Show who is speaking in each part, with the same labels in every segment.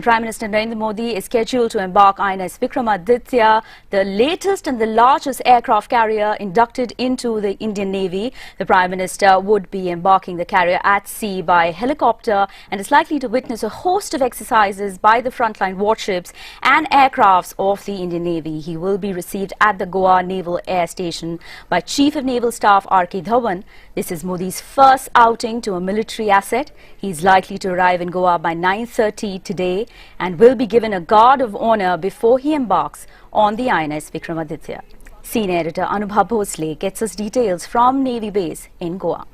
Speaker 1: And Prime Minister Narendra Modi is scheduled to embark INS Vikramaditya, the latest and the largest aircraft carrier inducted into the Indian Navy. The Prime Minister would be embarking the carrier at sea by helicopter and is likely to witness a host of exercises by the frontline warships and aircrafts of the Indian Navy. He will be received at the Goa Naval Air Station by Chief of Naval Staff R.K. Dhawan. This is Modi's first outing to a military asset. He is likely to arrive in Goa by 9:30 today and will be given a guard of honor before he embarks on the INS Vikramaditya. Senior editor Anubhav Bhosle gets us details from Navy base in Goa.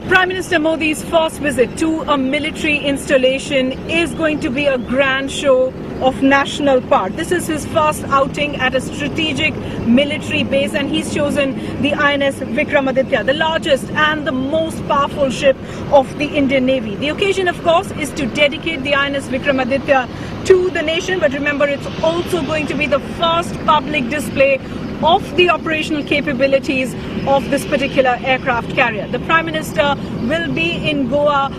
Speaker 2: Prime Minister Modi's first visit to a military installation is going to be a grand show of national part. This is his first outing at a strategic military base, and he's chosen the INS Vikramaditya, the largest and the most powerful ship of the Indian Navy. The occasion, of course, is to dedicate the INS Vikramaditya to the nation, but remember, it's also going to be the first public display of the operational capabilities of this particular aircraft carrier. The Prime Minister will be in Goa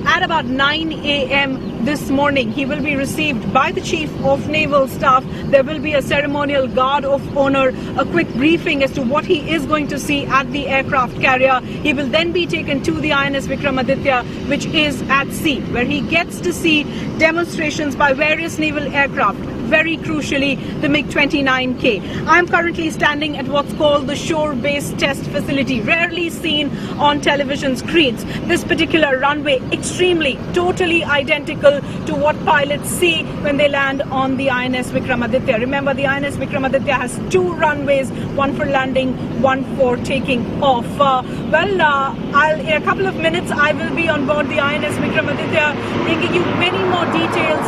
Speaker 2: at about 9 a.m. this morning. He will be received by the Chief of Naval Staff. There will be a ceremonial guard of honor, a quick briefing as to what he is going to see at the aircraft carrier. He will then be taken to the INS Vikramaditya, which is at sea, where he gets to see demonstrations by various naval aircraft, very crucially the MiG-29K. I'm currently standing at what's called the shore-based test facility, rarely seen on television screens. This particular runway, totally identical to what pilots see when they land on the INS Vikramaditya. Remember, the INS Vikramaditya has two runways, one for landing, one for taking off. In a couple of minutes, I will be on board the INS Vikramaditya, bringing you many more details